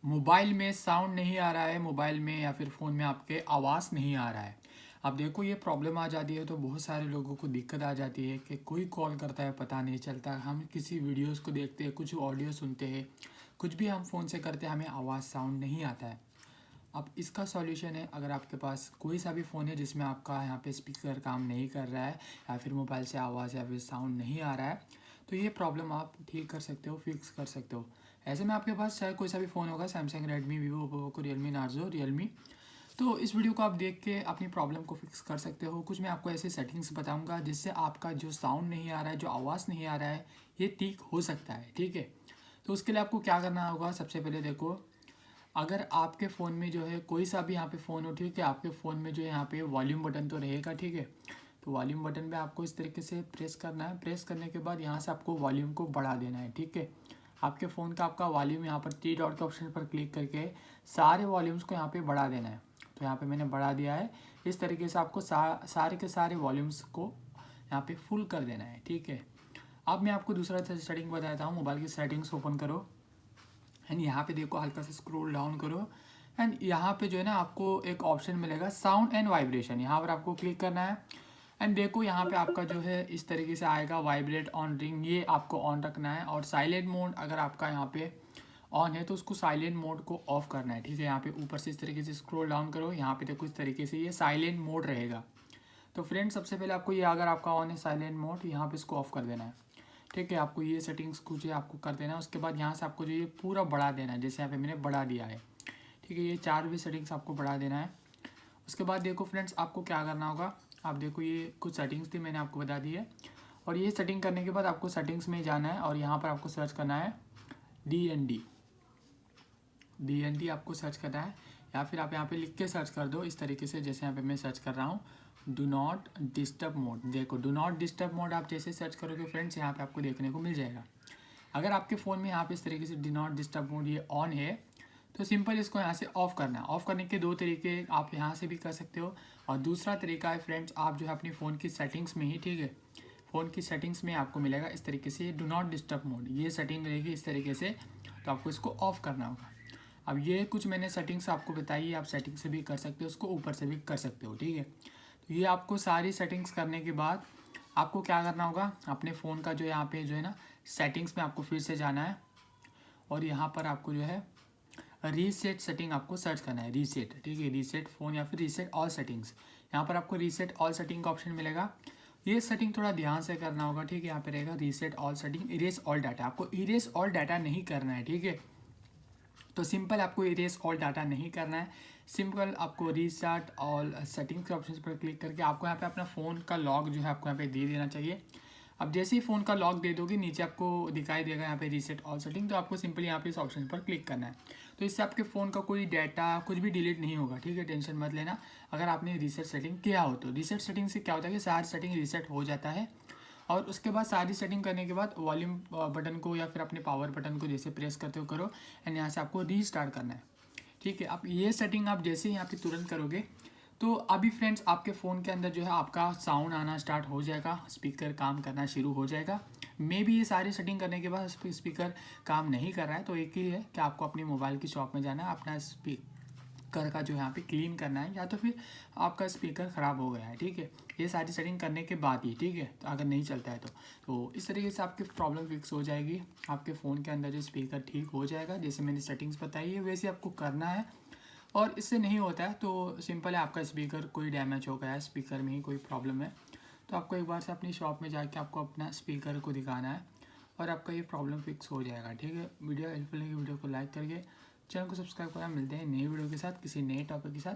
Mobile में sound नहीं आ रहा है, मोबाइल में या फिर फ़ोन में आपके आवाज़ नहीं आ रहा है। अब देखो ये प्रॉब्लम आ जाती है तो बहुत सारे लोगों को दिक्कत आ जाती है कि कोई कॉल करता है पता नहीं चलता, हम किसी वीडियोस को देखते हैं, कुछ ऑडियो सुनते हैं, कुछ भी हम फ़ोन से करते हैं, हमें आवाज़ साउंड नहीं आता है। अब इसका सॉल्यूशन है, अगर आपके पास कोई सा भी फ़ोन है जिसमें आपका यहाँ पे स्पीकर काम नहीं कर रहा है या फिर मोबाइल से आवाज़ या फिर साउंड नहीं आ रहा है, तो ये प्रॉब्लम आप ठीक कर सकते हो, फिक्स कर सकते हो। ऐसे में आपके पास चाहे कोई सा भी फ़ोन होगा, Samsung, Redmi, Vivo, Poco, Realme, Narzo, Realme, तो इस वीडियो को आप देख के अपनी प्रॉब्लम को फिक्स कर सकते हो। कुछ मैं आपको ऐसे सेटिंग्स बताऊंगा जिससे आपका जो साउंड नहीं आ रहा है, जो आवाज़ नहीं आ रहा है, ये ठीक हो सकता है। ठीक है, तो उसके लिए आपको क्या करना होगा, सबसे पहले देखो, अगर आपके फ़ोन में जो है कोई सा भी यहाँ पे फ़ोन हो, ठीक है, आपके फ़ोन में जो है यहाँ पे वॉल्यूम बटन तो रहेगा। ठीक है, तो वॉल्यूम बटन पे आपको इस तरीके से प्रेस करना है। प्रेस करने के बाद यहाँ से आपको वॉल्यूम को बढ़ा देना है। ठीक है, आपके फ़ोन का आपका वॉल्यूम यहाँ पर थ्री डॉट के ऑप्शन पर क्लिक करके सारे वॉल्यूम्स को यहाँ पे बढ़ा देना है। तो यहाँ पे मैंने बढ़ा दिया है। इस तरीके से आपको सारे के सारे वॉल्यूम्स को यहाँ पे फुल कर देना है। ठीक है, अब मैं आपको दूसरा सेटिंग बताता हूँ। मोबाइल की सेटिंग्स ओपन करो एंड यहाँ पे देखो, हल्का सा स्क्रॉल डाउन करो एंड यहाँ पे जो है ना आपको एक ऑप्शन मिलेगा साउंड एंड वाइब्रेशन, यहाँ पर आपको क्लिक करना है। एंड देखो यहाँ पे आपका जो है इस तरीके से आएगा वाइब्रेट ऑन रिंग, ये आपको ऑन रखना है। और साइलेंट मोड अगर आपका यहाँ पे ऑन है तो उसको साइलेंट मोड को ऑफ करना है। ठीक है, यहाँ पे ऊपर से इस तरीके से स्क्रॉल डाउन करो, यहाँ पे देखो इस तरीके से ये साइलेंट मोड रहेगा। तो फ्रेंड सबसे पहले आपको ये, अगर आपका ऑन है साइलेंट मोड, यहाँ पे इसको ऑफ कर देना है। ठीक है, आपको ये सेटिंग्स कुछ आपको कर देना है। उसके बाद यहाँ से आपको जो ये पूरा बढ़ा देना है, जैसे यहाँ पे मैंने बढ़ा दिया है। ठीक है, ये चार भी सेटिंग्स आपको बढ़ा देना है। उसके बाद देखो फ्रेंड्स, आपको क्या करना होगा, आप देखो ये कुछ सेटिंग्स थी मैंने आपको बता दी है। और ये सेटिंग करने के बाद आपको सेटिंग्स में जाना है और यहाँ पर आपको सर्च करना है डी एन डी आपको सर्च करना है, या फिर आप यहाँ पे लिख के सर्च कर दो इस तरीके से, जैसे यहाँ पे मैं सर्च कर रहा हूँ डू नॉट डिस्टर्ब मोड। देखो डू नॉट डिस्टर्ब मोड आप जैसे सर्च करोगे फ्रेंड्स, यहाँ पे आपको देखने को मिल जाएगा। अगर आपके फ़ोन में यहाँ पे इस तरीके से डू नॉट डिस्टर्ब मोड ये ऑन है तो सिंपल इसको यहाँ से ऑफ़ करना है। ऑफ़ करने के दो तरीके आप यहाँ से भी कर सकते हो, और दूसरा तरीका है फ्रेंड्स, आप जो है अपनी फ़ोन की सेटिंग्स में ही, ठीक है, फ़ोन की सेटिंग्स में आपको मिलेगा इस तरीके से डू नॉट डिस्टर्ब मोड, ये सेटिंग रहेगी इस तरीके से। तो आपको इसको ऑफ़ करना होगा। अब ये कुछ मैंने सेटिंग्स आपको बताई है, आप सेटिंग से भी कर सकते हो, उसको ऊपर से भी कर सकते हो। ठीक है, तो ये आपको सारी सेटिंग्स करने के बाद आपको क्या करना होगा, अपने फ़ोन का जो यहाँ पे जो है ना सेटिंग्स में आपको फिर से जाना है और यहाँ पर आपको जो है रीसेट सेटिंग आपको सर्च करना है, रीसेट। ठीक है, रीसेट फ़ोन या फिर रीसेट ऑल सेटिंग्स, यहाँ पर आपको रीसेट ऑल सेटिंग का ऑप्शन मिलेगा। ये सेटिंग थोड़ा ध्यान से करना होगा। ठीक है, यहाँ पे रहेगा reset all setting, erase all data, आपको इरेज ऑल डाटा नहीं करना है। ठीक है, तो सिंपल आपको इरेज ऑल डाटा नहीं करना है, सिंपल आपको रीसेट ऑल सेटिंग्स के ऑप्शन पर क्लिक करके आपको यहाँ पे अपना फ़ोन का लॉक जो है आपको यहाँ पे दे देना चाहिए। अब जैसे ही फ़ोन का लॉक दे दोगे नीचे आपको दिखाई देगा यहाँ पे रीसेट ऑल सेटिंग, तो आपको सिंपली यहाँ पे इस ऑप्शन पर क्लिक करना है। तो इससे आपके फ़ोन का कोई डाटा कुछ भी डिलीट नहीं होगा। ठीक है, टेंशन मत लेना अगर आपने रीसेट सेटिंग किया हो तो। रीसेट सेटिंग से क्या होता है कि सारी सेटिंग रीसेट हो जाता है, और उसके बाद सारी सेटिंग करने के बाद वॉल्यूम बटन को या फिर अपने पावर बटन को जैसे प्रेस करते हो करो एंड यहाँ से आपको रीस्टार्ट करना है। ठीक है, अब ये सेटिंग आप जैसे ही यहाँ पे तुरंत करोगे तो अभी फ्रेंड्स आपके फ़ोन के अंदर जो है आपका साउंड आना स्टार्ट हो जाएगा, स्पीकर काम करना शुरू हो जाएगा। मे भी ये सारी सेटिंग करने के बाद स्पीकर काम नहीं कर रहा है, तो एक ही है कि आपको अपनी मोबाइल की शॉप में जाना है, अपना स्पीकर का जो यहाँ पे क्लीन करना है, या तो फिर आपका स्पीकर ख़राब हो गया है। ठीक है, ये सारी सेटिंग करने के बाद ही, ठीक है, तो अगर नहीं चलता है तो इस तरीके से आपकी प्रॉब्लम फिक्स हो जाएगी, आपके फ़ोन के अंदर जो स्पीकर ठीक हो जाएगा। जैसे मैंने सेटिंग्स बताई है वैसे आपको करना है, और इससे नहीं होता है तो सिंपल है, आपका स्पीकर कोई डैमेज हो गया है, स्पीकर में ही कोई प्रॉब्लम है, तो आपको एक बार से अपनी शॉप में जाके आपको अपना स्पीकर को दिखाना है और आपका ये प्रॉब्लम फिक्स हो जाएगा। ठीक है, वीडियो हेल्पफुल है, वीडियो को लाइक करके चैनल को सब्सक्राइब करा। मिलते हैं नई वीडियो के साथ, किसी नए टॉपिक के साथ,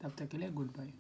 तब तक के लिए गुड बाय।